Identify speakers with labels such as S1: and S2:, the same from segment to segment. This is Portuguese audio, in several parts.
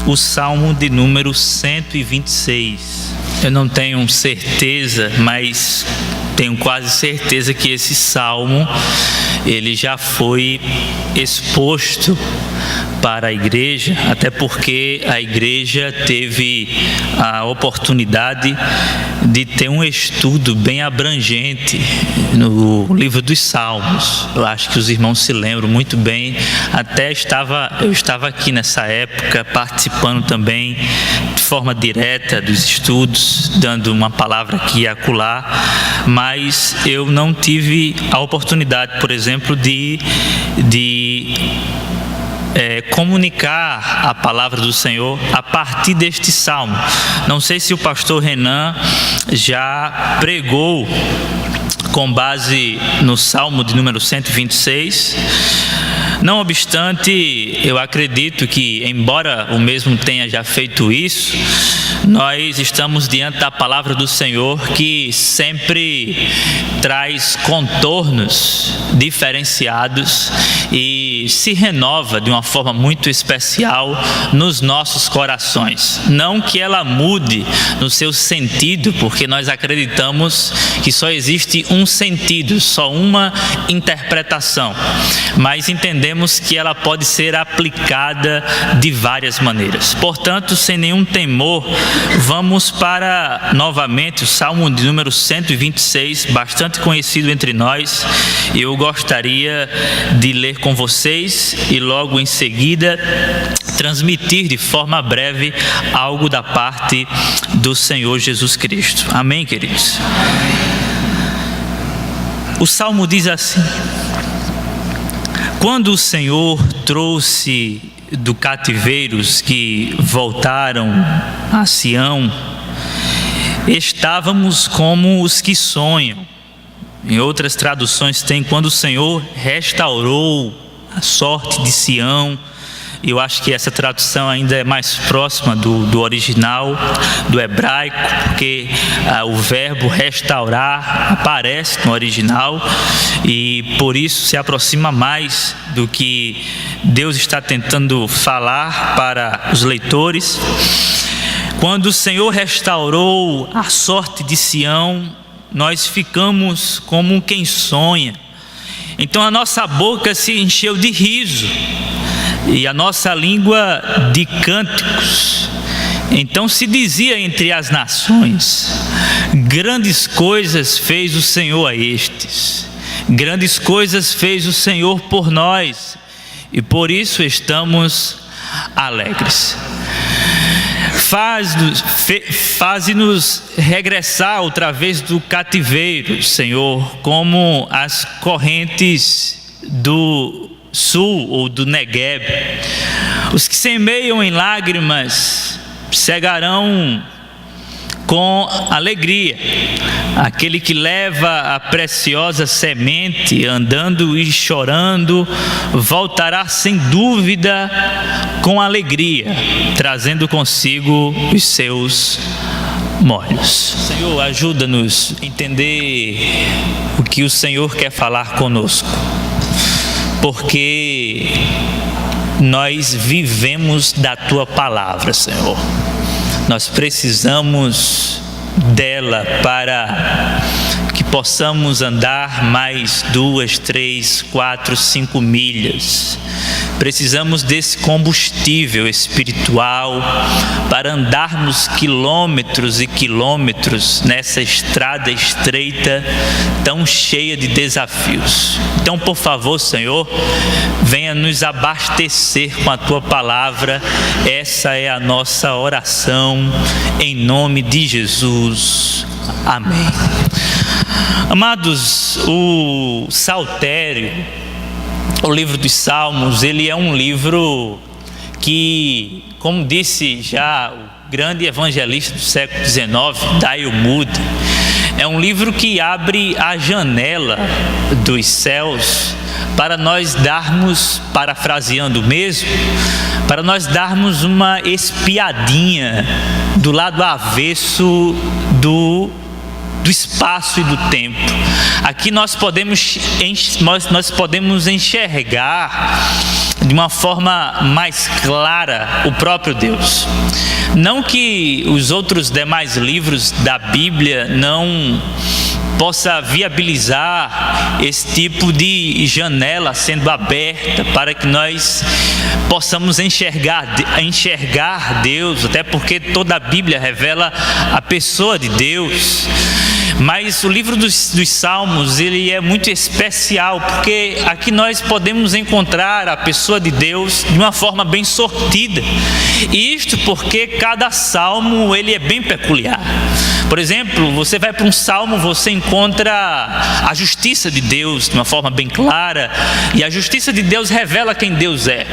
S1: o Salmo de número 126. Eu não tenho certeza, mas tenho quase certeza que esse salmo ele já foi exposto para a igreja, até porque a igreja teve a oportunidade de ter um estudo bem abrangente no livro dos Salmos. Eu acho que os irmãos se lembram muito bem. Até eu estava aqui nessa época participando também de forma direta dos estudos, dando uma palavra aqui e acolá, mas eu não tive a oportunidade, por exemplo, de comunicar a palavra do Senhor a partir deste salmo. Não sei se o pastor Renan já pregou com base no salmo de número 126. Não obstante, eu acredito que, embora o mesmo tenha já feito isso, nós estamos diante da palavra do Senhor, que sempre traz contornos diferenciados e se renova de uma forma muito especial nos nossos corações. Não que ela mude no seu sentido, porque nós acreditamos que só existe um sentido, só uma interpretação, mas entendemos que ela pode ser aplicada de várias maneiras. Portanto, sem nenhum temor, vamos para novamente o Salmo de número 126, bastante conhecido entre nós. Eu gostaria de ler com vocês e logo em seguida transmitir de forma breve algo da parte do Senhor Jesus Cristo. Amém, queridos? O Salmo diz assim: quando o Senhor trouxe do cativeiro os que voltaram a Sião, estávamos como os que sonham. Em outras traduções tem quando o Senhor restaurou a sorte de Sião. Eu acho que essa tradução ainda é mais próxima do original, do hebraico, porque o verbo restaurar aparece no original e por isso se aproxima mais do que Deus está tentando falar para os leitores. Quando o Senhor restaurou a sorte de Sião, nós ficamos como quem sonha. Então a nossa boca se encheu de riso e a nossa língua de cânticos. Então se dizia entre as nações: grandes coisas fez o Senhor a estes, grandes coisas fez o Senhor por nós, e por isso estamos alegres. Faze-nos regressar outra vez do cativeiro, Senhor, como as correntes do sul ou do Negueb. Os que semeiam em lágrimas cegarão com alegria. Aquele que leva a preciosa semente andando e chorando voltará sem dúvida com alegria, trazendo consigo os seus molhos. Senhor, ajuda-nos a entender o que o Senhor quer falar conosco, porque nós vivemos da Tua palavra, Senhor. Nós precisamos dela para que possamos andar mais 2, 3, 4, 5 milhas. Precisamos desse combustível espiritual para andarmos quilômetros e quilômetros nessa estrada estreita tão cheia de desafios. Então, por favor, Senhor, venha nos abastecer com a Tua palavra. Essa é a nossa oração, em nome de Jesus. Amém. Amados, o Saltério, o livro dos Salmos, ele é um livro que, como disse já o grande evangelista do século XIX, Dale Moody, é um livro que abre a janela dos céus para nós darmos, parafraseando mesmo, para nós darmos uma espiadinha do lado avesso do do espaço e do tempo. Aqui nós podemos enxergar de uma forma mais clara o próprio Deus. Não que os outros demais livros da Bíblia não possa viabilizar esse tipo de janela sendo aberta para que nós possamos enxergar Deus, até porque toda a Bíblia revela a pessoa de Deus. Mas o livro dos Salmos, ele é muito especial, porque aqui nós podemos encontrar a pessoa de Deus de uma forma bem sortida. E isto porque cada salmo, ele é bem peculiar. Por exemplo, você vai para um salmo, você encontra a justiça de Deus de uma forma bem clara, e a justiça de Deus revela quem Deus é.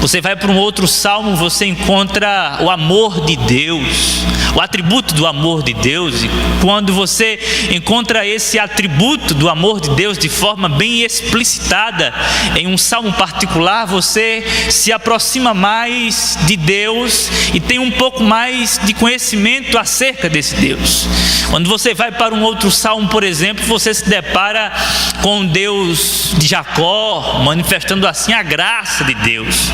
S1: Você vai para um outro salmo, você encontra o amor de Deus, o atributo do amor de Deus. E quando você encontra esse atributo do amor de Deus de forma bem explicitada em um salmo particular, você se aproxima mais de Deus e tem um pouco mais de conhecimento acerca desse Deus. Quando você vai para um outro salmo, por exemplo, você se depara com Deus de Jacó, manifestando assim a graça de Deus.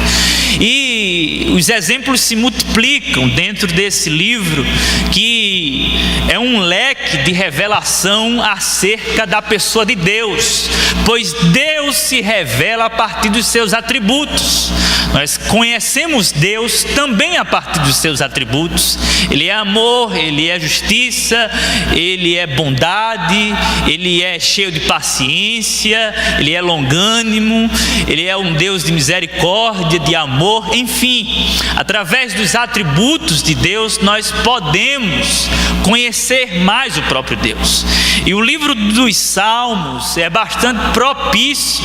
S1: E os exemplos se multiplicam dentro desse livro, que é um leque de revelação acerca da pessoa de Deus, pois Deus se revela a partir dos seus atributos. Nós conhecemos Deus também a partir dos seus atributos. Ele é amor, Ele é justiça, Ele é bondade, Ele é cheio de paciência, Ele é longânimo, Ele é um Deus de misericórdia, de amor, enfim. Através dos atributos de Deus, nós podemos conhecer mais o próprio Deus. E o livro dos Salmos é bastante propício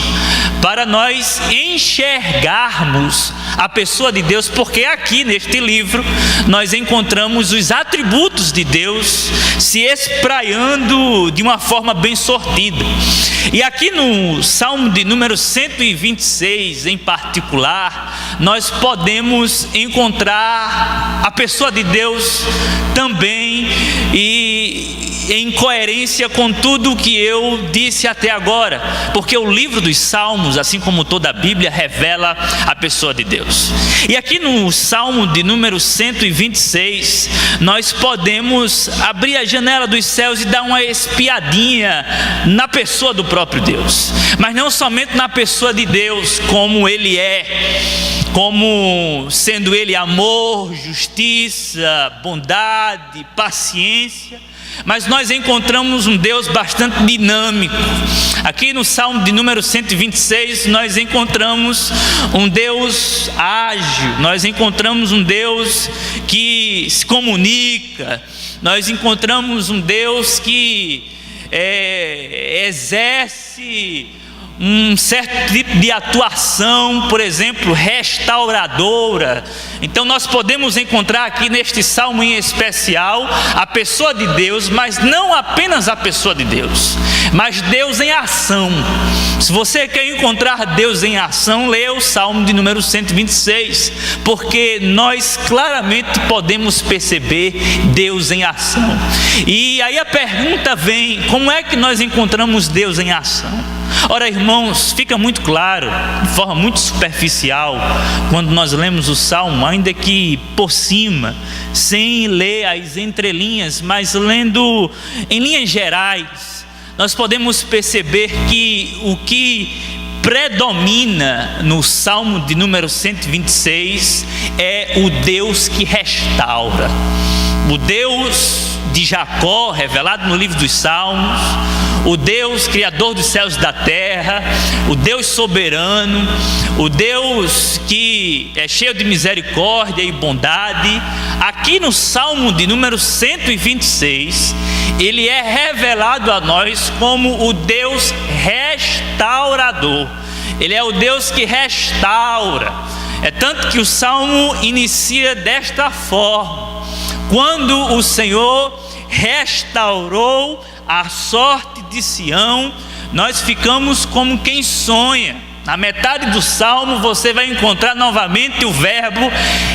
S1: para nós enxergarmos a pessoa de Deus, porque aqui neste livro nós encontramos os atributos de Deus se espraiando de uma forma bem sortida. E aqui no Salmo de número 126 em particular, nós podemos encontrar a pessoa de Deus também, e em coerência com tudo o que eu disse até agora, porque o livro dos Salmos, assim como toda a Bíblia, revela a pessoa de Deus. E aqui no Salmo de número 126, nós podemos abrir a janela dos céus e dar uma espiadinha na pessoa do próprio Deus, mas não somente na pessoa de Deus como Ele é, como sendo Ele amor, justiça, bondade, paciência, mas nós encontramos um Deus bastante dinâmico. Aqui no Salmo de número 126, nós encontramos um Deus ágil, nós encontramos um Deus que se comunica, nós encontramos um Deus que exerce um certo tipo de atuação, por exemplo, restauradora. Então nós podemos encontrar aqui neste salmo em especial a pessoa de Deus, mas não apenas a pessoa de Deus, mas Deus em ação. Se você quer encontrar Deus em ação, leia o Salmo de número 126, porque nós claramente podemos perceber Deus em ação. E aí a pergunta vem: como é que nós encontramos Deus em ação? Ora, irmãos, fica muito claro, de forma muito superficial, quando nós lemos o Salmo, ainda que por cima, sem ler as entrelinhas, mas lendo em linhas gerais, nós podemos perceber que o que predomina no Salmo de número 126 é o Deus que restaura. O Deus de Jacó, revelado no livro dos Salmos, o Deus criador dos céus e da terra, o Deus soberano, o Deus que é cheio de misericórdia e bondade. Aqui no Salmo de número 126, ele é revelado a nós como o Deus restaurador. Ele é o Deus que restaura. É tanto que o Salmo inicia desta forma: quando o Senhor restaurou a sorte de Sião, nós ficamos como quem sonha. Na metade do salmo você vai encontrar novamente o verbo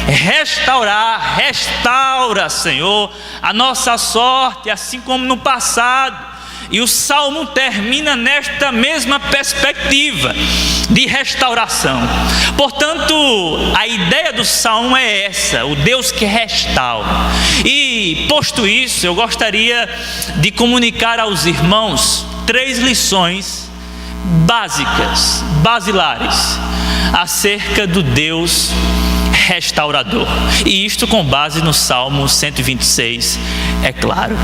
S1: restaurar. Restaura, Senhor, a nossa sorte, assim como no passado. E o salmo termina nesta mesma perspectiva de restauração. Portanto, a ideia do salmo é essa: o Deus que restaura. E posto isso, eu gostaria de comunicar aos irmãos 3 lições básicas, basilares, acerca do Deus restaurador. E isto com base no Salmo 126, é claro.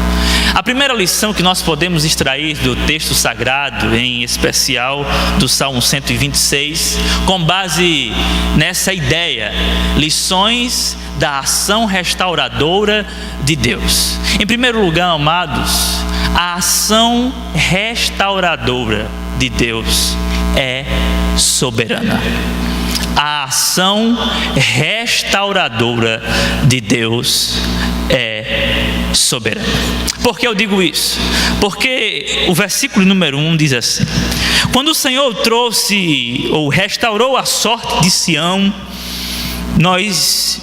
S1: A primeira lição que nós podemos extrair do texto sagrado, em especial do Salmo 126, com base nessa ideia, lições da ação restauradora de Deus. Em primeiro lugar, amados, a ação restauradora de Deus é soberana. A ação restauradora de Deus é soberana. Por que eu digo isso? Porque o versículo número 1 diz assim: quando o Senhor trouxe ou restaurou a sorte de Sião, nós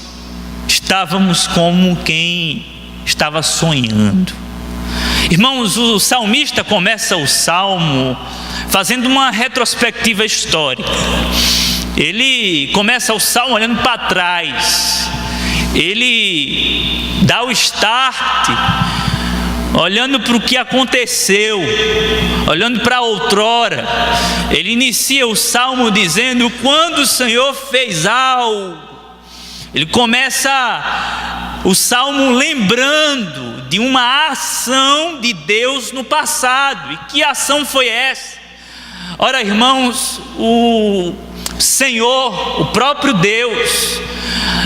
S1: estávamos como quem estava sonhando. Irmãos, o salmista começa o salmo fazendo uma retrospectiva histórica. Ele começa o salmo olhando para trás. Ele dá o start, olhando para o que aconteceu, olhando para outrora. Ele inicia o salmo dizendo: quando o Senhor fez algo. Ele começa o salmo lembrando de uma ação de Deus no passado. E que ação foi essa? Ora, irmãos, o Senhor, o próprio Deus,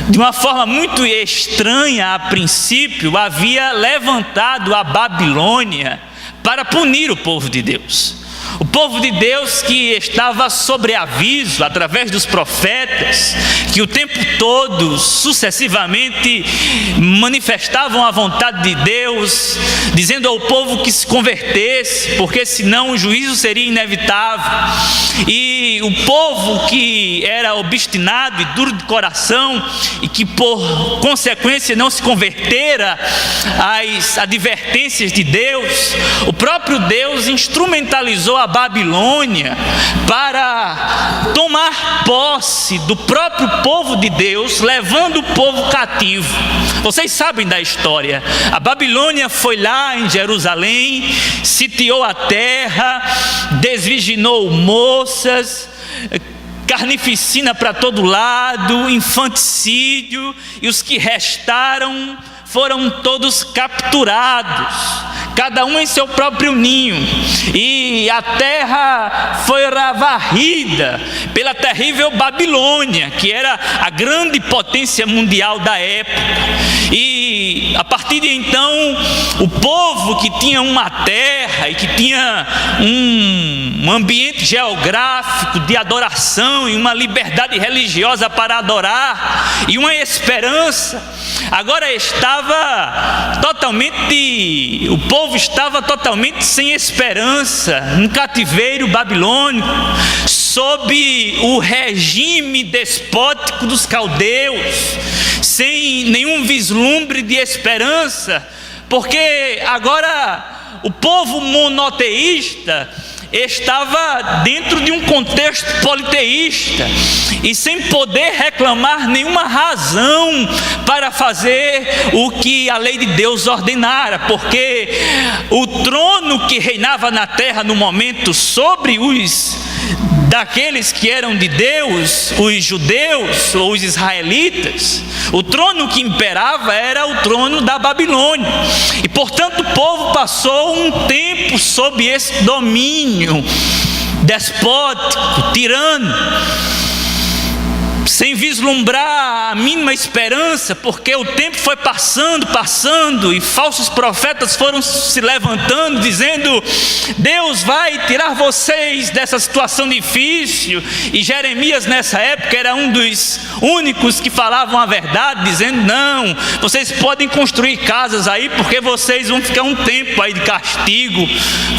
S1: de uma forma muito estranha a princípio, havia levantado a Babilônia para punir o povo de Deus. O povo de Deus que estava sobre aviso através dos profetas, que o tempo todo, sucessivamente, manifestavam a vontade de Deus, dizendo ao povo que se convertesse, porque senão o juízo seria inevitável. E o povo que era obstinado e duro de coração, e que por consequência não se convertera às advertências de Deus, o próprio Deus instrumentalizou a Babilônia para tomar posse do próprio povo de Deus, levando o povo cativo. Vocês sabem da história. A Babilônia foi lá em Jerusalém, sitiou a terra, desvirginou moças, carnificina para todo lado, infanticídio, e os que restaram foram todos capturados, cada um em seu próprio ninho, e a terra foi varrida pela terrível Babilônia, que era a grande potência mundial da época. E a partir de então, o povo que tinha uma terra e que tinha um ambiente geográfico de adoração e uma liberdade religiosa para adorar e uma esperança, agora o povo estava totalmente sem esperança, um cativeiro babilônico, sob o regime despótico dos caldeus, sem nenhum vislumbre de esperança, porque agora o povo monoteísta estava dentro de um contexto politeísta e sem poder reclamar nenhuma razão para fazer o que a lei de Deus ordenara, porque o trono que reinava na terra no momento sobre daqueles que eram de Deus, os judeus ou os israelitas, o trono que imperava era o trono da Babilônia, e portanto o povo passou um tempo sob esse domínio despótico, tirano. sem vislumbrar a mínima esperança, porque o tempo foi passando, e falsos profetas foram se levantando, dizendo: Deus vai tirar vocês dessa situação difícil. E Jeremias, nessa época, era um dos únicos que falavam a verdade, dizendo: não, vocês podem construir casas aí, porque vocês vão ficar um tempo aí de castigo.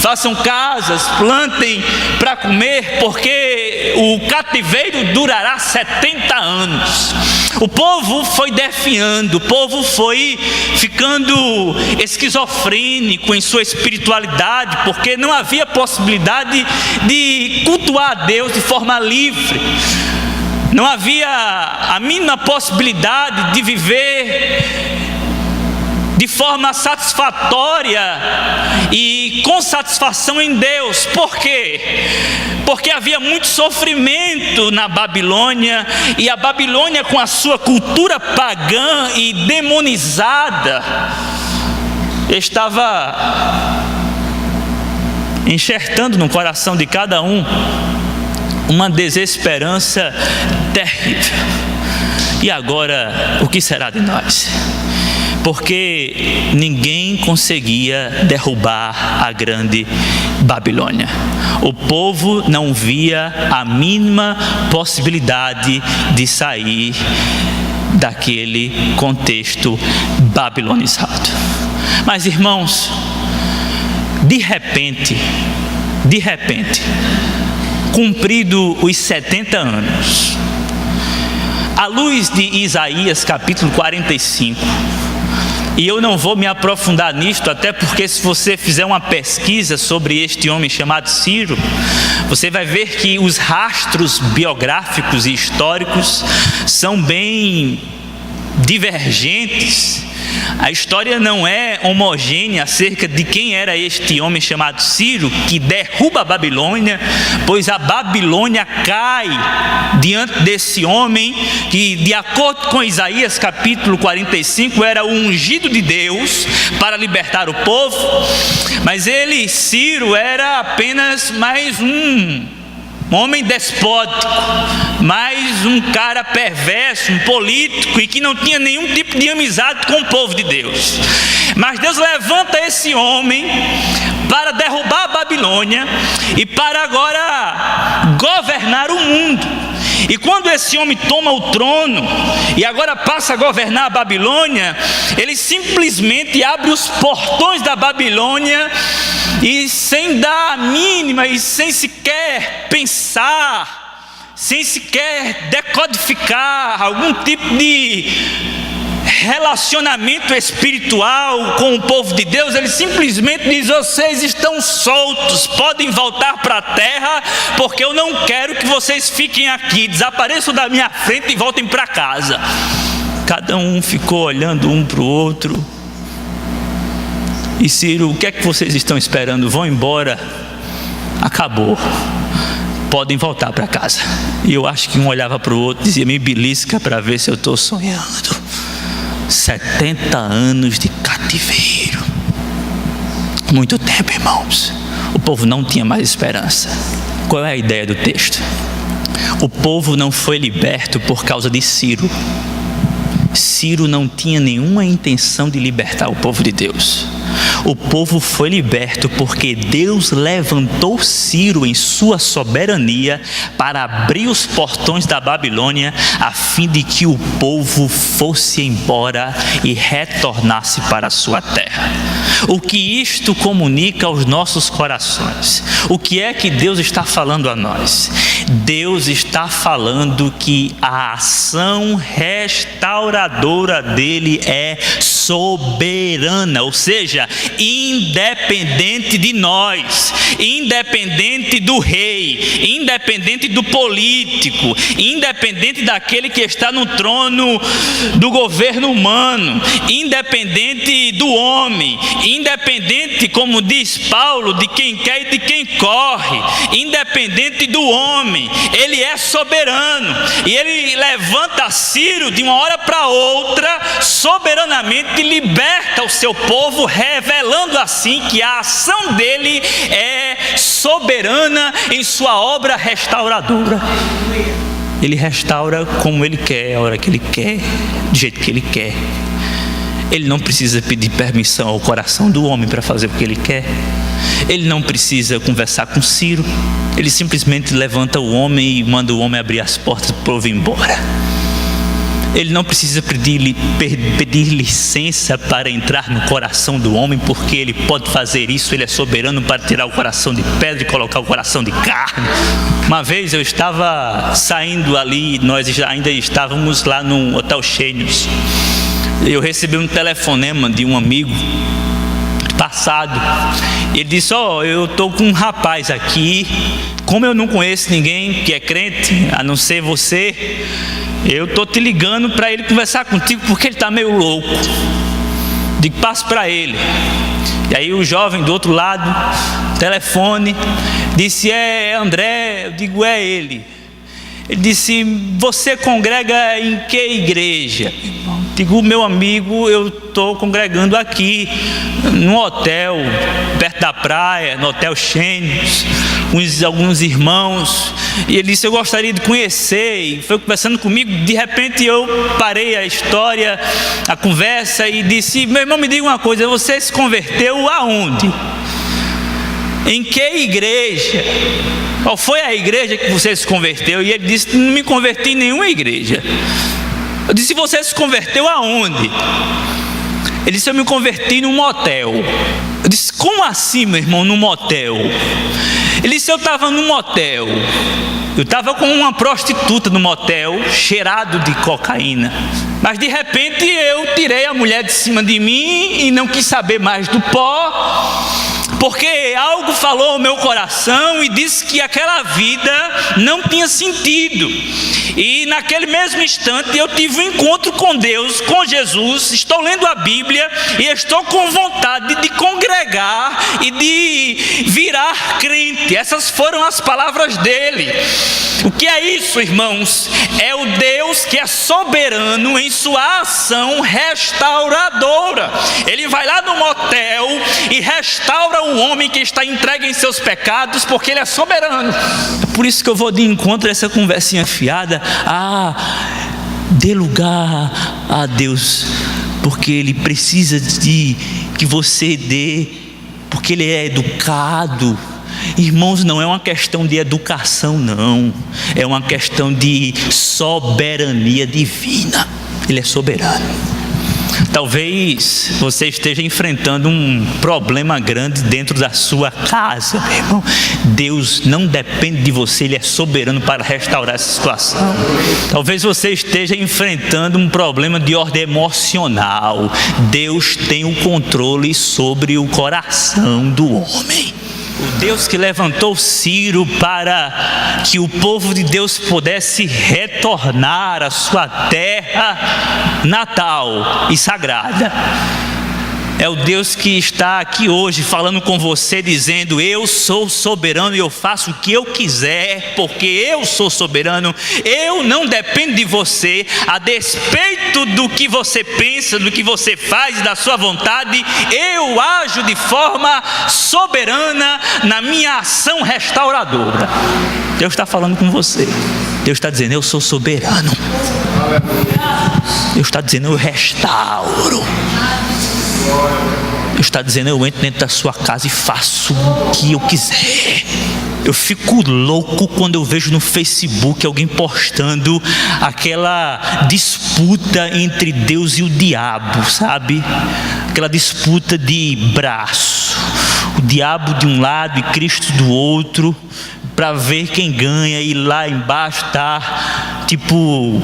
S1: Façam casas, plantem para comer, porque o cativeiro durará 70 anos. O povo foi definhando, o povo foi ficando esquizofrênico em sua espiritualidade, porque não havia possibilidade de cultuar a Deus de forma livre. Não havia a mínima possibilidade de viver de forma satisfatória e com satisfação em Deus. Por quê? Porque havia muito sofrimento na Babilônia, e a Babilônia, com a sua cultura pagã e demonizada, estava enxertando no coração de cada um uma desesperança terrível. E agora, o que será de nós? Porque ninguém conseguia derrubar a grande Babilônia. O povo não via a mínima possibilidade de sair daquele contexto babilonizado. Mas, irmãos, de repente, cumprido os 70 anos, à luz de Isaías capítulo 45, e eu não vou me aprofundar nisto, até porque se você fizer uma pesquisa sobre este homem chamado Ciro, você vai ver que os rastros biográficos e históricos são bem divergentes. A história não é homogênea acerca de quem era este homem chamado Ciro, que derruba a Babilônia, pois a Babilônia cai diante desse homem, que, de acordo com Isaías capítulo 45, era o ungido de Deus para libertar o povo. Mas ele, Ciro, era apenas mais um homem despótico, mais um cara perverso, um político, e que não tinha nenhum tipo de amizade com o povo de Deus. Mas Deus levanta esse homem para derrubar a Babilônia e para agora governar o mundo. E quando esse homem toma o trono e agora passa a governar a Babilônia, ele simplesmente abre os portões da Babilônia, e sem dar a mínima, e sem sequer pensar, sem sequer decodificar algum tipo de relacionamento espiritual com o povo de Deus, ele simplesmente diz: vocês estão soltos, podem voltar para a terra, porque eu não quero que vocês fiquem aqui, desapareçam da minha frente e voltem para casa. Cada um ficou olhando um para o outro. E Ciro: o que é que vocês estão esperando? Vão embora, acabou, podem voltar para casa. E eu acho que um olhava para o outro e dizia: me belisca para ver se eu estou sonhando. 70 anos de cativeiro, muito tempo, irmãos. O povo não tinha mais esperança. Qual é a ideia do texto? O povo não foi liberto por causa de Ciro. Ciro não tinha nenhuma intenção de libertar o povo de Deus. O povo foi liberto porque Deus levantou Ciro em sua soberania para abrir os portões da Babilônia, a fim de que o povo fosse embora e retornasse para a sua terra. O que isto comunica aos nossos corações? O que é que Deus está falando a nós? Deus está falando que a ação restauradora dele é soberana, ou seja, independente de nós, independente do rei, independente do político, independente daquele que está no trono do governo humano, independente do homem, independente, como diz Paulo, de quem quer e de quem corre, independente do homem, ele é soberano. E ele levanta Ciro de uma hora para outra, soberanamente liberta o seu povo, revelando assim que a ação dele é soberana em sua obra restauradora. Ele restaura como Ele quer, a hora que Ele quer, do jeito que Ele quer. Ele não precisa pedir permissão ao coração do homem para fazer o que ele quer. Ele não precisa conversar com Ciro. Ele simplesmente levanta o homem e manda o homem abrir as portas para o povo ir embora. Ele não precisa pedir licença para entrar no coração do homem, porque ele pode fazer isso. Ele é soberano para tirar o coração de pedra e colocar o coração de carne. Uma vez eu estava saindo ali, nós ainda estávamos lá no Hotel Chênios. Eu recebi um telefonema de um amigo passado. Ele disse: eu estou com um rapaz aqui. Como eu não conheço ninguém que é crente, a não ser você, eu estou te ligando para ele conversar contigo, porque ele está meio louco. Digo, passo para ele. E aí o jovem do outro lado, telefone, disse: é André. Eu digo: é ele. Ele disse: você congrega em que igreja? Digo: meu amigo, eu estou congregando aqui num hotel perto da praia, no Hotel Chênios, alguns irmãos. E ele disse: eu gostaria de conhecer. E foi conversando comigo. De repente eu parei a história, a conversa, e disse: meu irmão, me diga uma coisa, você se converteu aonde? Em que igreja? Qual foi a igreja que você se converteu? E ele disse: não me converti em nenhuma igreja. Eu disse: você se converteu aonde? Ele disse: eu me converti num motel. Eu disse: como assim, meu irmão, num motel? Ele disse: eu estava num motel. Eu estava com uma prostituta no motel, cheirado de cocaína. Mas de repente eu tirei a mulher de cima de mim e não quis saber mais do pó, porque algo falou ao meu coração e disse que aquela vida não tinha sentido. E naquele mesmo instante eu tive um encontro com Deus, com Jesus. Estou lendo a Bíblia e estou com vontade de congregar e de virar crente. Essas foram as palavras dele. O que é isso, irmãos? É o Deus que é soberano em sua ação restauradora. Ele vai lá no motel e restaura o homem que está entregue em seus pecados, porque ele é soberano. É por isso que eu vou de encontro a essa conversinha fiada. Dê lugar a Deus, porque Ele precisa de que você dê, porque Ele é educado. Irmãos, não é uma questão de educação, não. É uma questão de soberania divina. Ele é soberano. Talvez você esteja enfrentando um problema grande dentro da sua casa, meu irmão. Deus não depende de você, Ele é soberano para restaurar essa situação. Talvez você esteja enfrentando um problema de ordem emocional. Deus tem o controle sobre o coração do homem. O Deus que levantou Ciro para que o povo de Deus pudesse retornar à sua terra natal e sagrada, é o Deus que está aqui hoje falando com você, dizendo: eu sou soberano e eu faço o que eu quiser, porque eu sou soberano. Eu não dependo de você. A despeito do que você pensa, do que você faz e da sua vontade, eu ajo de forma soberana na minha ação restauradora. Deus está falando com você. Deus está dizendo: eu sou soberano. Deus está dizendo: eu restauro. Deus está dizendo: eu entro dentro da sua casa e faço o que eu quiser. Eu fico louco quando eu vejo no Facebook alguém postando aquela disputa entre Deus e o diabo, sabe? Aquela disputa de braço, o diabo de um lado e Cristo do outro, para ver quem ganha. E lá embaixo está tipo: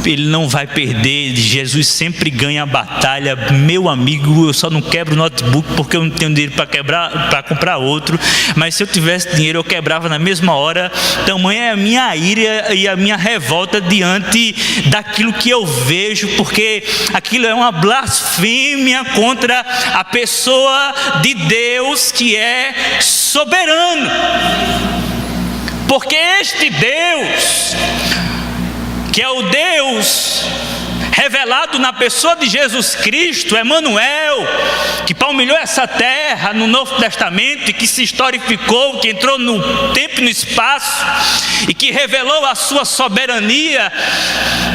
S1: ele não vai perder, Jesus sempre ganha a batalha. Meu amigo, eu só não quebro o notebook porque eu não tenho dinheiro para comprar outro, mas se eu tivesse dinheiro eu quebrava na mesma hora. Tamanha é a minha ira e a minha revolta diante daquilo que eu vejo, porque aquilo é uma blasfêmia contra a pessoa de Deus que é soberano. Porque este Deus, que é o Deus revelado na pessoa de Jesus Cristo, Emanuel, que palmilhou essa terra no Novo Testamento e que se historificou, que entrou no tempo e no espaço e que revelou a sua soberania,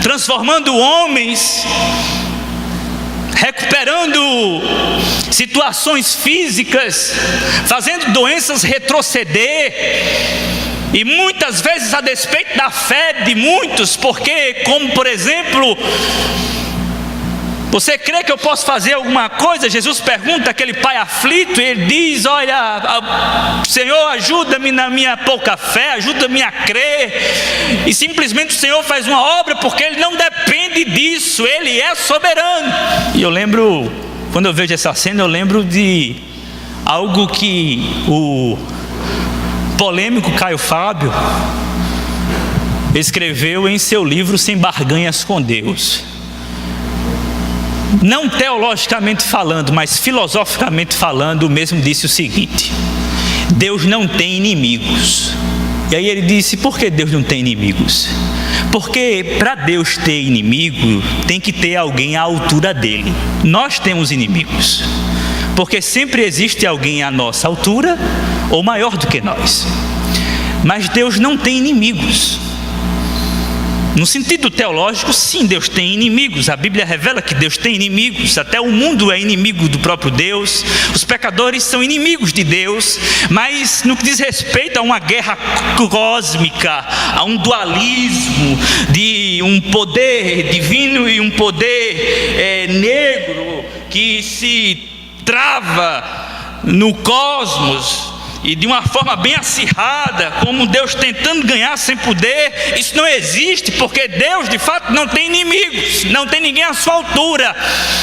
S1: transformando homens, recuperando situações físicas, fazendo doenças retroceder, e muitas vezes a despeito da fé de muitos, porque, como por exemplo, você crê que eu posso fazer alguma coisa? Jesus pergunta àquele pai aflito, e ele diz: olha, Senhor, ajuda-me na minha pouca fé, ajuda-me a crer. E simplesmente o Senhor faz uma obra, porque Ele não depende disso, Ele é soberano. E eu lembro, quando eu vejo essa cena, eu lembro de algo que o polêmico Caio Fábio escreveu em seu livro Sem Barganhas com Deus. Não teologicamente falando, mas filosoficamente falando, o mesmo disse o seguinte: Deus não tem inimigos. E aí ele disse: por que Deus não tem inimigos? Porque para Deus ter inimigo, tem que ter alguém à altura dele. Nós temos inimigos, porque sempre existe alguém à nossa altura ou maior do que nós. Mas Deus não tem inimigos. No sentido teológico, sim, Deus tem inimigos. A Bíblia revela que Deus tem inimigos. Até o mundo é inimigo do próprio Deus. Os pecadores são inimigos de Deus. Mas no que diz respeito a uma guerra cósmica, a um dualismo de um poder divino e um poder negro que se trava no cosmos, e de uma forma bem acirrada, como Deus tentando ganhar sem poder, isso não existe, porque Deus de fato não tem inimigos, não tem ninguém à sua altura,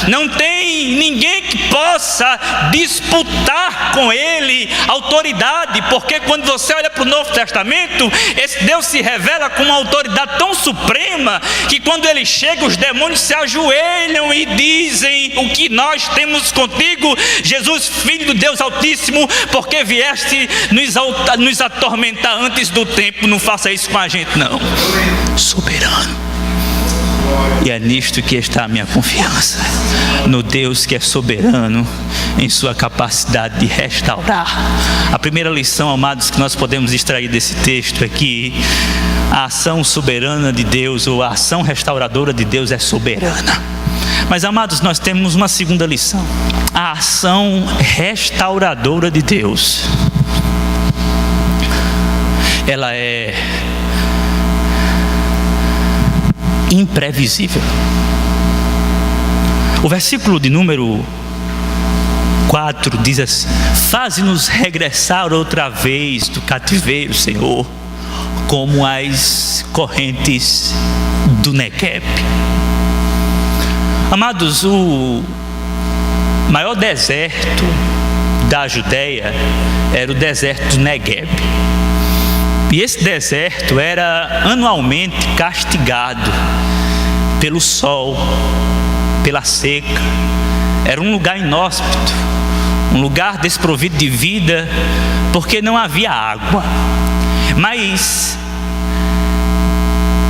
S1: não tem ninguém que possa disputar com Ele autoridade, porque quando você olha para o Novo Testamento, esse Deus se revela com uma autoridade tão suprema, que quando Ele chega, os demônios se ajoelham e dizem: o que nós temos contigo, Jesus, Filho do Deus Altíssimo, porque vieste nos atormentar antes do tempo. Não faça isso com a gente, não. Soberano. E é nisto que está a minha confiança, no Deus que é soberano em sua capacidade de restaurar. A primeira lição, amados, que nós podemos extrair desse texto é que a ação soberana de Deus, ou a ação restauradora de Deus, é soberana. Mas, amados, nós temos uma segunda lição: a ação restauradora de Deus, ela é imprevisível. O versículo de número 4 diz assim: faze-nos regressar outra vez do cativeiro, Senhor, como as correntes do Negueb. Amados, o maior deserto da Judeia era o deserto do Negueb. E esse deserto era anualmente castigado pelo sol, pela seca. Era um lugar inóspito, um lugar desprovido de vida, porque não havia água. Mas,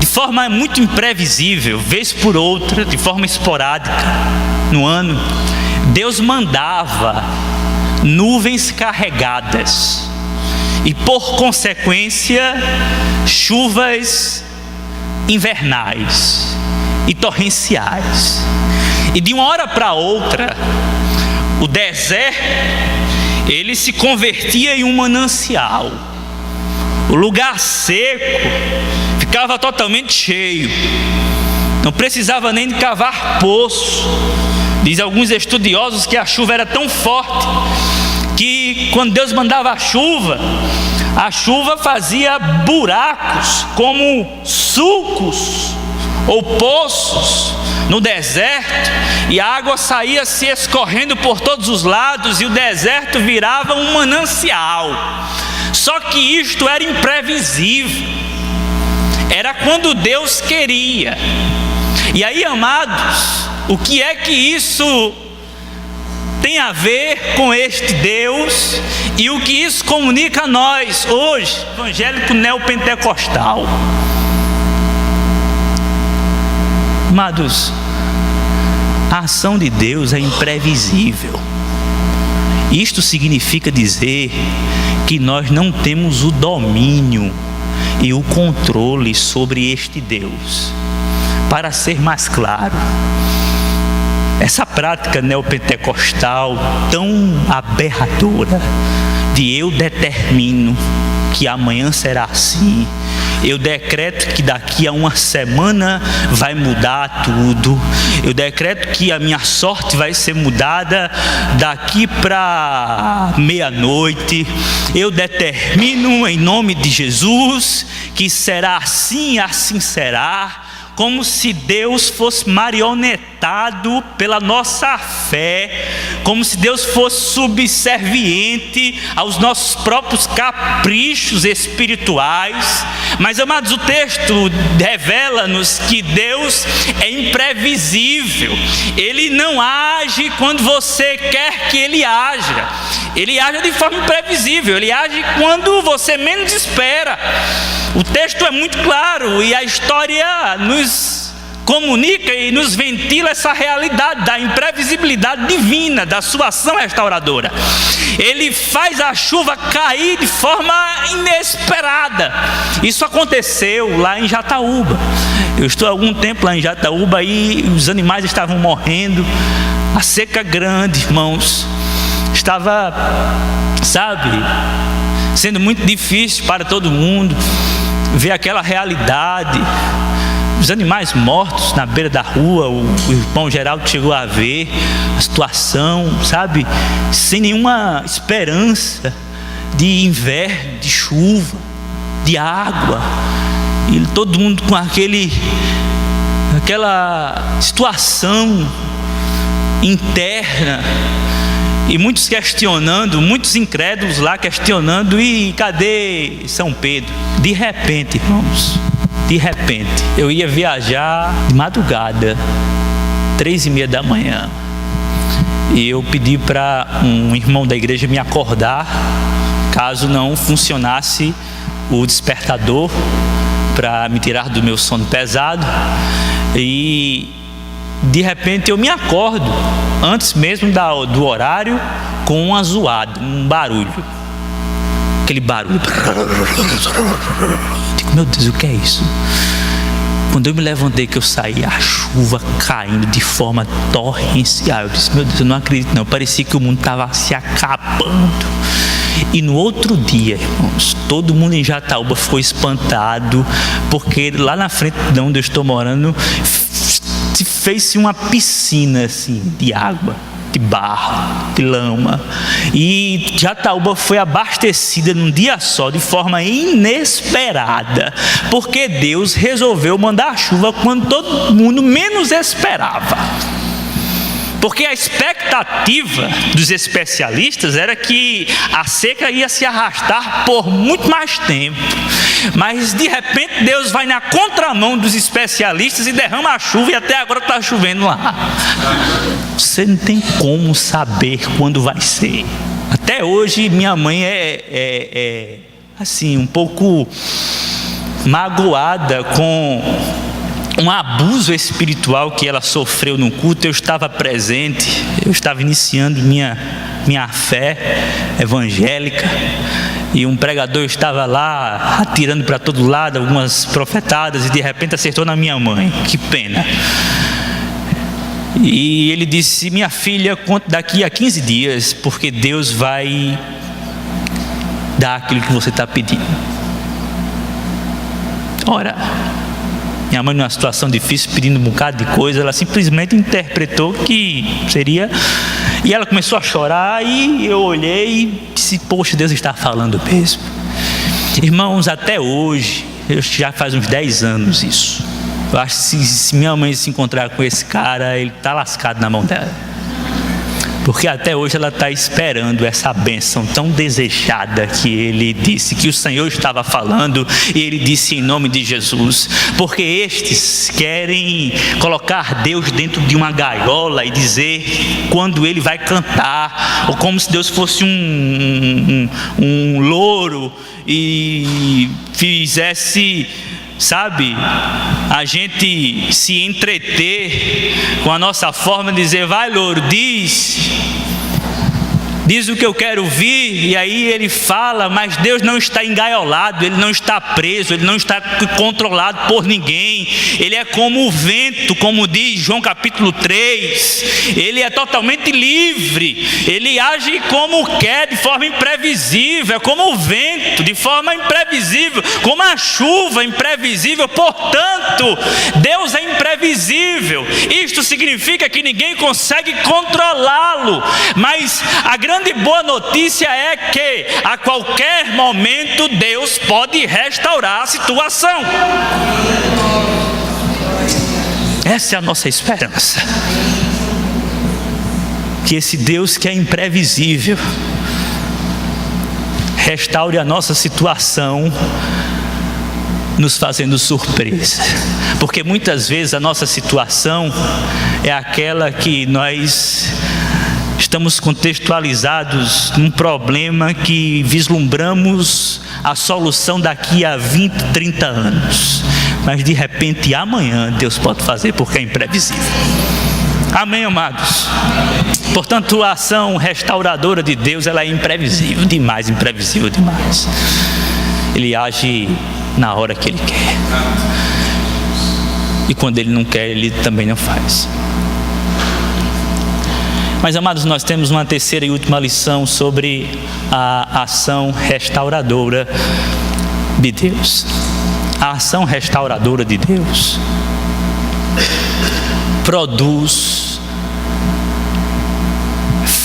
S1: de forma muito imprevisível, vez por outra, de forma esporádica, no ano, Deus mandava nuvens carregadas e, por consequência, chuvas invernais e torrenciais. E de uma hora para outra, o deserto, ele se convertia em um manancial. O lugar seco ficava totalmente cheio. Não precisava nem de cavar poço. Diz alguns estudiosos que a chuva era tão forte que quando Deus mandava a chuva fazia buracos como sulcos ou poços no deserto, e a água saía se escorrendo por todos os lados, e o deserto virava um manancial. Só que isto era imprevisível, era quando Deus queria. E aí, amados, o que é que isso tem a ver com este Deus, e o que isso comunica a nós hoje, evangélico neopentecostal? Amados,
S2: A ação de Deus é imprevisível. Isto significa dizer que nós não temos o domínio e o controle sobre este Deus. Para ser mais claro, essa prática neopentecostal tão aberradora de eu determino que amanhã será assim, eu decreto que daqui a uma semana vai mudar tudo, eu decreto que a minha sorte vai ser mudada daqui para meia-noite, eu determino em nome de Jesus que será assim e assim será, como se Deus fosse marionetado pela nossa fé, como se Deus fosse subserviente aos nossos próprios caprichos espirituais. Mas, amados, o texto revela-nos que Deus é imprevisível. Ele não age quando você quer que Ele haja. Ele age de forma imprevisível. Ele age quando você menos espera. O texto é muito claro e a história nos comunica e nos ventila essa realidade da imprevisibilidade divina, da sua ação restauradora. Ele faz a chuva cair de forma inesperada. Isso aconteceu lá em Jataúba. Eu estou há algum tempo lá em Jataúba e os animais estavam morrendo. A seca grande, irmãos, estava, sendo muito difícil para todo mundo ver aquela realidade, os animais mortos na beira da rua. O irmão Geraldo chegou a ver a situação, sem nenhuma esperança de inverno, de chuva, de água, e todo mundo com aquela situação interna. E muitos questionando, muitos incrédulos lá questionando, e cadê São Pedro? De repente, irmãos, eu ia viajar de madrugada, 3:30 da manhã, e eu pedi para um irmão da igreja me acordar, caso não funcionasse o despertador, para me tirar do meu sono pesado. E de repente eu me acordo, antes mesmo do horário, com uma zoada, um barulho. Aquele barulho. Digo, meu Deus, o que é isso? Quando eu me levantei, que eu saí, a chuva caindo de forma torrencial. Eu disse, meu Deus, eu não acredito não. Parecia que o mundo estava se acabando. E no outro dia, irmãos, todo mundo em Jataúba ficou espantado, porque lá na frente de onde eu estou morando fez-se uma piscina assim, de água, de barro, de lama, e Jataúba foi abastecida num dia só, de forma inesperada, porque Deus resolveu mandar chuva quando todo mundo menos esperava. Porque a expectativa dos especialistas era que a seca ia se arrastar por muito mais tempo. Mas de repente Deus vai na contramão dos especialistas e derrama a chuva, e até agora está chovendo lá. Você não tem como saber quando vai ser. Até hoje minha mãe é assim, um pouco magoada com um abuso espiritual que ela sofreu no culto. Eu estava presente, eu estava iniciando minha fé evangélica, e um pregador estava lá atirando para todo lado algumas profetadas, e de repente acertou na minha mãe. Que pena. E ele disse, minha filha, conte daqui a 15 dias, porque Deus vai dar aquilo que você está pedindo. Ora, minha mãe, numa situação difícil, pedindo um bocado de coisa, ela simplesmente interpretou que seria, e ela começou a chorar, e eu olhei e disse, poxa, Deus está falando mesmo. Irmãos, até hoje, já faz uns 10 anos isso, eu acho que se minha mãe se encontrar com esse cara, ele está lascado na mão dela, porque até hoje ela está esperando essa bênção tão desejada que ele disse, que o Senhor estava falando, e ele disse em nome de Jesus, porque estes querem colocar Deus dentro de uma gaiola e dizer quando ele vai cantar, ou como se Deus fosse um louro e fizesse
S1: sabe, a gente se entreter com a nossa forma de dizer: vai, louro, diz o que eu quero ouvir. E aí ele fala, mas Deus não está engaiolado, Ele não está preso, Ele não está controlado por ninguém. Ele é como o vento, como diz João capítulo 3. Ele é totalmente livre, Ele age como quer, de forma imprevisível. É como o vento, de forma imprevisível, como a chuva imprevisível. Portanto, Deus é imprevisível. Isto significa que ninguém consegue controlá-lo, mas a grande boa notícia é que a qualquer momento Deus pode restaurar a situação. Essa é a nossa esperança, que esse Deus que é imprevisível restaure a nossa situação, nos fazendo surpresa, porque muitas vezes a nossa situação é aquela que nós estamos contextualizados num problema que vislumbramos a solução daqui a 20, 30 anos. Mas de repente amanhã Deus pode fazer, porque é imprevisível. Amém, amados? Portanto, a ação restauradora de Deus, ela é imprevisível demais, imprevisível demais. Ele age na hora que Ele quer. E quando Ele não quer, Ele também não faz. Mas, amados, nós temos uma terceira e última lição sobre a ação restauradora de Deus. A ação restauradora de Deus produz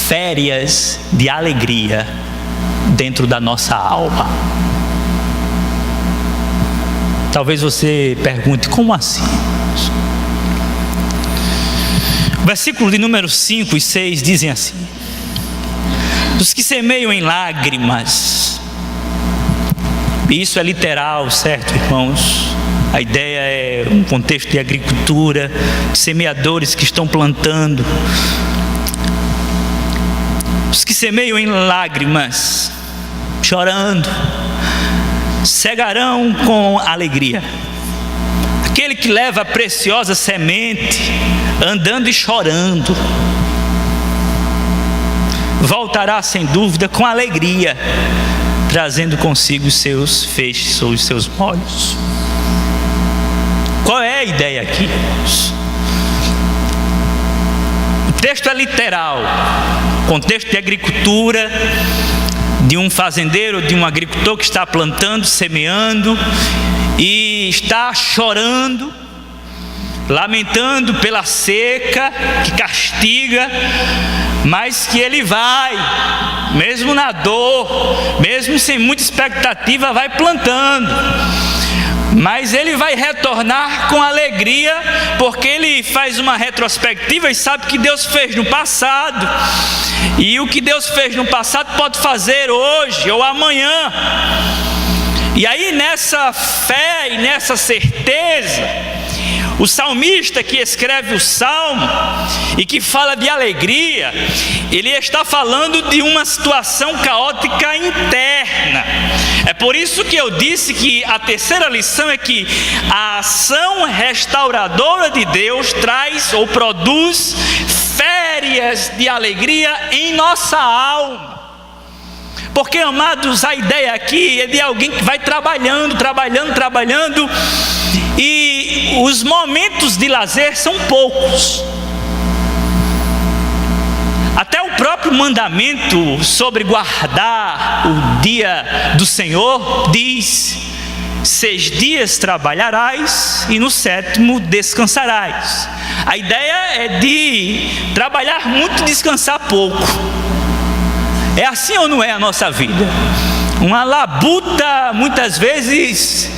S1: férias de alegria dentro da nossa alma. Talvez você pergunte: como assim? Versículo de número 5 e 6 dizem assim: dos que semeiam em lágrimas. E isso é literal, certo, irmãos? A ideia é um contexto de agricultura, de semeadores que estão plantando. Os que semeiam em lágrimas, chorando, cegarão com alegria. Aquele que leva a preciosa semente, andando e chorando, voltará sem dúvida com alegria, trazendo consigo os seus feixes ou os seus molhos. Qual é a ideia aqui, irmãos? O texto é literal, contexto de agricultura, de um fazendeiro, de um agricultor que está plantando, semeando e está chorando, lamentando pela seca que castiga, mas que ele vai, mesmo na dor, mesmo sem muita expectativa, vai plantando. Mas ele vai retornar com alegria, porque ele faz uma retrospectiva e sabe que Deus fez no passado. E o que Deus fez no passado pode fazer hoje ou amanhã. E aí, nessa fé e nessa certeza, o salmista que escreve o salmo e que fala de alegria, ele está falando de uma situação caótica interna. É por isso que eu disse que a terceira lição é que a ação restauradora de Deus traz ou produz férias de alegria em nossa alma. Porque, amados, a ideia aqui é de alguém que vai trabalhando, e os momentos de lazer são poucos. Até o próprio mandamento sobre guardar o dia do Senhor diz: 6 dias trabalharás e no 7º descansarás. A ideia é de trabalhar muito e descansar pouco. É assim ou não é a nossa vida? Uma labuta, muitas vezes,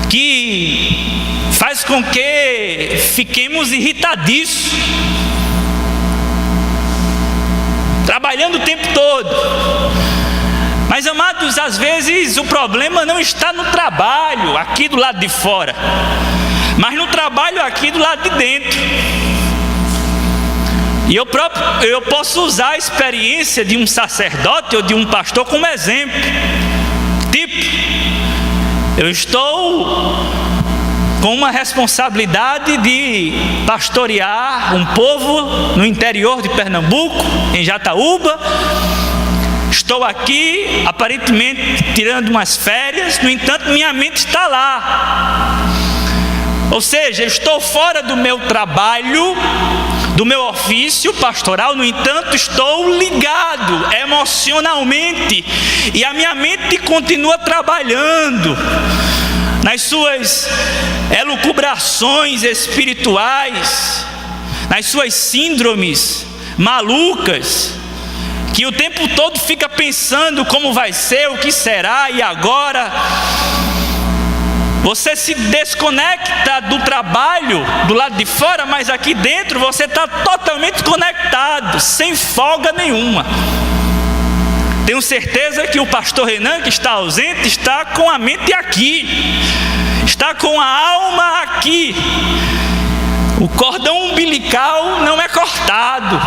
S1: que faz com que fiquemos irritadiços, trabalhando o tempo todo. Mas, amados, às vezes o problema não está no trabalho aqui do lado de fora, mas no trabalho aqui do lado de dentro. E eu posso usar a experiência de um sacerdote ou de um pastor como exemplo. Tipo, eu estou com uma responsabilidade de pastorear um povo no interior de Pernambuco, em Jataúba. Estou aqui, aparentemente tirando umas férias, no entanto minha mente está lá. Ou seja, estou fora do meu trabalho, do meu ofício pastoral, no entanto estou ligado emocionalmente, e a minha mente continua trabalhando nas suas elucubrações espirituais, nas suas síndromes malucas, que o tempo todo fica pensando como vai ser, o que será, e agora. Você se desconecta do trabalho do lado de fora, mas aqui dentro você está totalmente conectado, sem folga nenhuma. Tenho certeza que o pastor Renan, que está ausente, está com a mente aqui, está com a alma aqui. O cordão umbilical não é cortado.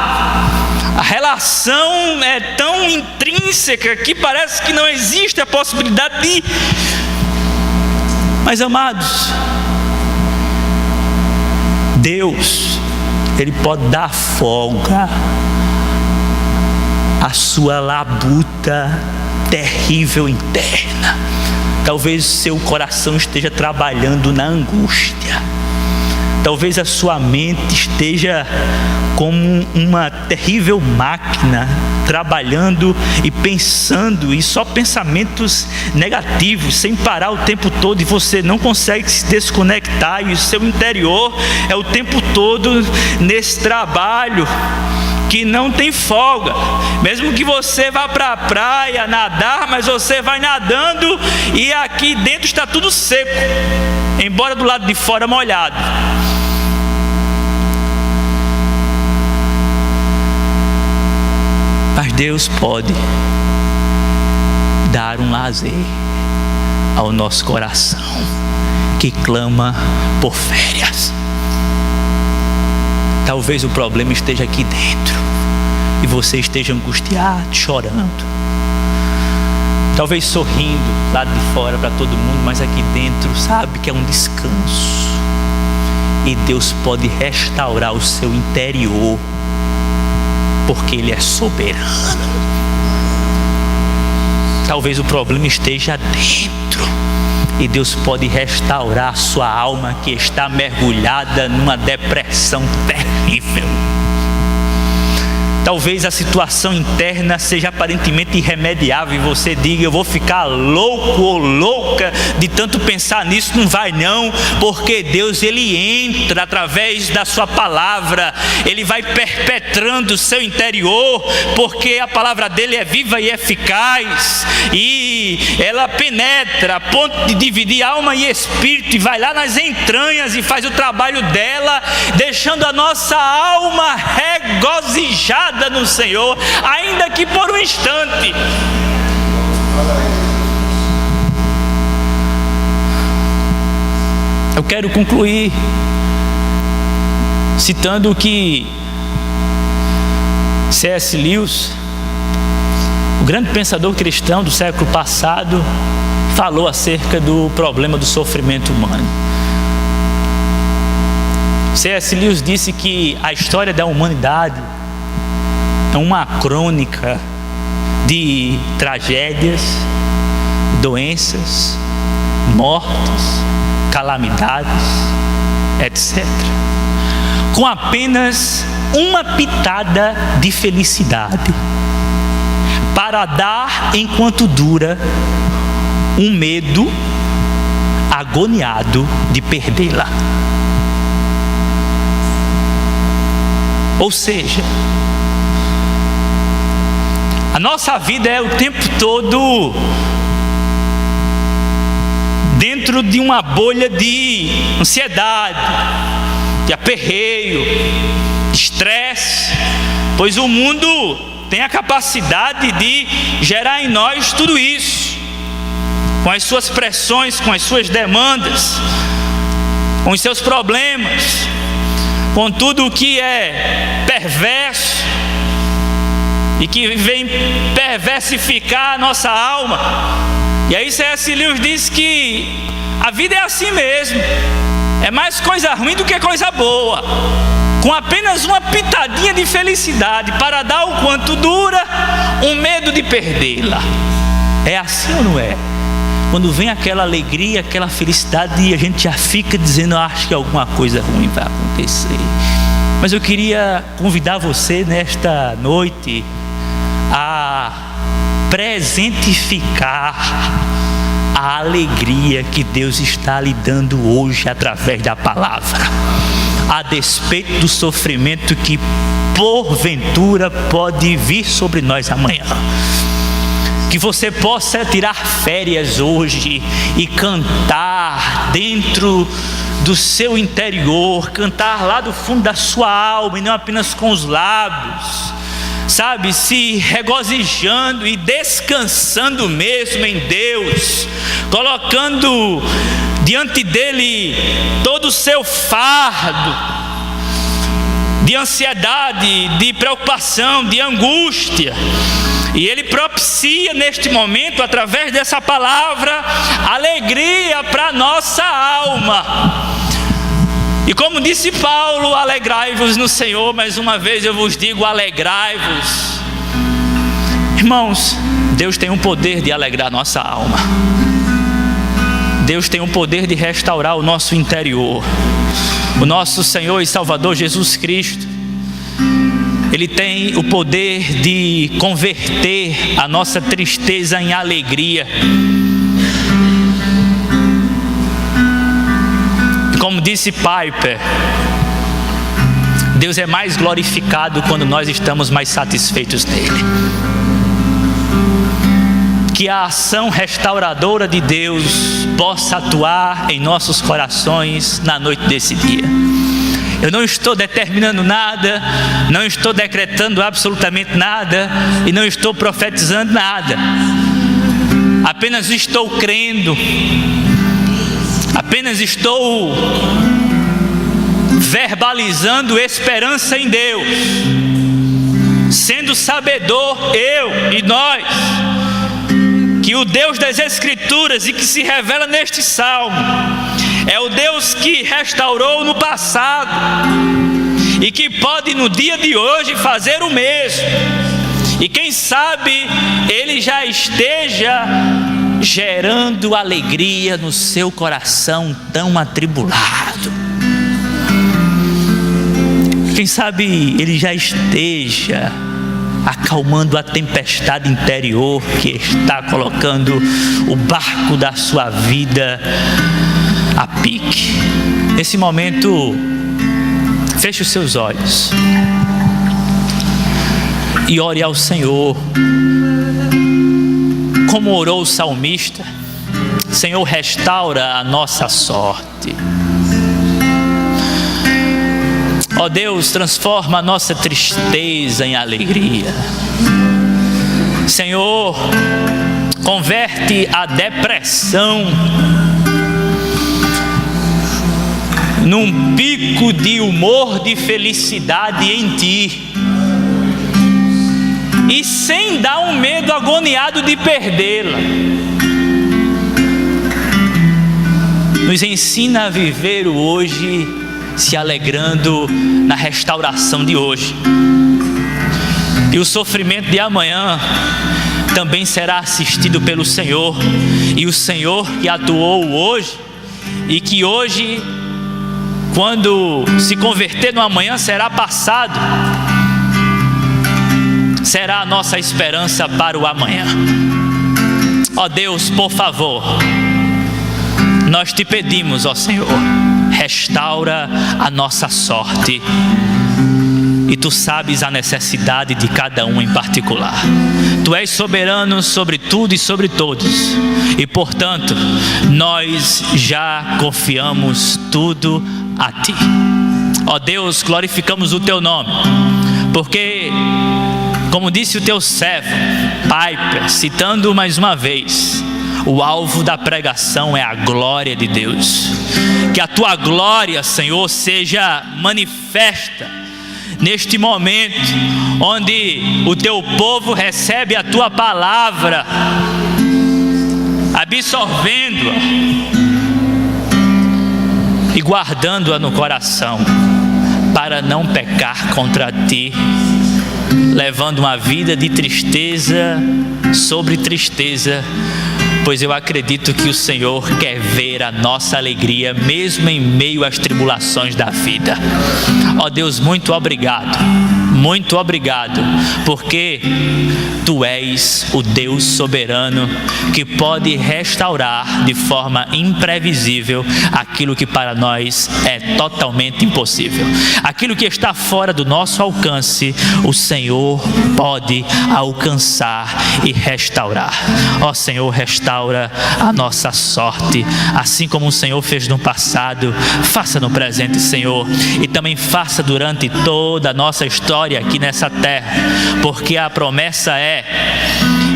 S1: A relação é tão intrínseca que parece que não existe a possibilidade de... Mas, amados, Deus, Ele pode dar folga à sua labuta terrível interna. Talvez o seu coração esteja trabalhando na angústia. Talvez a sua mente esteja como uma terrível máquina, trabalhando e pensando, e só pensamentos negativos, sem parar o tempo todo, e você não consegue se desconectar, e o seu interior é o tempo todo nesse trabalho que não tem folga. Mesmo que você vá para a praia nadar, mas você vai nadando e aqui dentro está tudo seco, embora do lado de fora molhado. Mas Deus pode dar um lazer ao nosso coração que clama por férias. Talvez o problema esteja aqui dentro e você esteja angustiado, chorando, talvez sorrindo lá de fora para todo mundo, mas aqui dentro sabe que é um descanso, e Deus pode restaurar o seu interior, porque Ele é soberano. Talvez o problema esteja dentro, e Deus pode restaurar a sua alma que está mergulhada numa depressão terrível. Talvez a situação interna seja aparentemente irremediável e você diga: eu vou ficar louco ou louca de tanto pensar nisso. Não vai não, porque Deus, Ele entra através da sua palavra, Ele vai perpetrando o seu interior, porque a palavra dEle é viva e eficaz, e ela penetra a ponto de dividir alma e espírito, e vai lá nas entranhas e faz o trabalho dela, deixando a nossa alma regozijada no Senhor, ainda que por um instante. Eu quero concluir citando o que C.S. Lewis, o grande pensador cristão do século passado, falou acerca do problema do sofrimento humano. C.S. Lewis disse que a história da humanidade é uma crônica de tragédias, doenças, mortes, calamidades, etc., com apenas uma pitada de felicidade, para dar, enquanto dura, um medo agoniado de perdê-la. Ou seja, a nossa vida é o tempo todo dentro de uma bolha de ansiedade, de aperreio, de estresse, pois o mundo tem a capacidade de gerar em nós tudo isso, com as suas pressões, com as suas demandas, com os seus problemas, com tudo o que é perverso e que vem perversificar a nossa alma. E aí C.S. Lewis diz que a vida é assim mesmo. é mais coisa ruim do que coisa boa, com apenas uma pitadinha de felicidade para dar o quanto dura um medo de perdê-la. É assim ou não é? Quando vem aquela alegria, aquela felicidade, e a gente já fica dizendo: acho que alguma coisa ruim vai acontecer. Mas eu queria convidar você nesta noite a presentificar a alegria que Deus está lhe dando hoje através da palavra, a despeito do sofrimento que porventura pode vir sobre nós amanhã. Que você possa tirar férias hoje e cantar dentro do seu interior, cantar lá do fundo da sua alma e não apenas com os lábios, sabe, se regozijando e descansando mesmo em Deus, colocando diante dele todo o seu fardo de ansiedade, de preocupação, de angústia. E Ele propicia neste momento, através dessa palavra, alegria para a nossa alma. E como disse Paulo, alegrai-vos no Senhor. Mais uma vez eu vos digo, alegrai-vos. Irmãos, Deus tem um poder de alegrar nossa alma. Deus tem um poder de restaurar o nosso interior. O nosso Senhor e Salvador Jesus Cristo, Ele tem o poder de converter a nossa tristeza em alegria. Como disse Piper, Deus é mais glorificado quando nós estamos mais satisfeitos nele. Que a ação restauradora de Deus possa atuar em nossos corações na noite desse dia. Eu não estou determinando nada, não estou decretando absolutamente nada e não estou profetizando nada. Apenas estou crendo, apenas estou verbalizando esperança em Deus, sendo sabedor eu e nós que o Deus das Escrituras e que se revela neste salmo é o Deus que restaurou no passado e que pode no dia de hoje fazer o mesmo. E quem sabe Ele já esteja gerando alegria no seu coração tão atribulado. Quem sabe Ele já esteja acalmando a tempestade interior que está colocando o barco da sua vida a pique. Nesse momento, feche os seus olhos e ore ao Senhor, como orou o salmista: Senhor, restaura a nossa sorte. Ó Deus, transforma a nossa tristeza em alegria. Senhor, converte a depressão num pico de humor de felicidade em Ti, e sem dar um medo agoniado de perdê-la. Nos ensina a viver o hoje, se alegrando na restauração de hoje. E o sofrimento de amanhã também será assistido pelo Senhor. E o Senhor que atuou hoje, e que hoje, quando se converter no amanhã, será passado, será a nossa esperança para o amanhã. Ó Deus, por favor, nós te pedimos, ó Senhor, restaura a nossa sorte. E Tu sabes a necessidade de cada um em particular. Tu és soberano sobre tudo e sobre todos. E portanto, nós já confiamos tudo a Ti. Ó Deus, glorificamos o Teu nome, porque, como disse o Teu servo Piper, citando mais uma vez, o alvo da pregação é a glória de Deus. Que a Tua glória, Senhor, seja manifesta neste momento, onde o Teu povo recebe a Tua palavra, absorvendo-a, e guardando-a no coração, para não pecar contra ti, levando uma vida de tristeza sobre tristeza, pois eu acredito que o Senhor quer ver a nossa alegria, mesmo em meio às tribulações da vida. Ó Deus, muito obrigado, porque Tu és o Deus soberano que pode restaurar de forma imprevisível aquilo que para nós é totalmente impossível. Aquilo que está fora do nosso alcance, o Senhor pode alcançar e restaurar. Ó Senhor, restaura a nossa sorte, assim como o Senhor fez no passado, faça no presente, Senhor, e também faça durante toda a nossa história aqui nessa terra, porque a promessa é: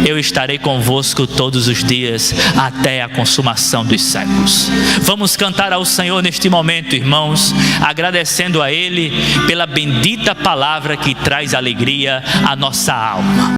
S1: eu estarei convosco todos os dias até a consumação dos séculos. Vamos cantar ao Senhor neste momento, irmãos, agradecendo a Ele pela bendita palavra que traz alegria à nossa alma.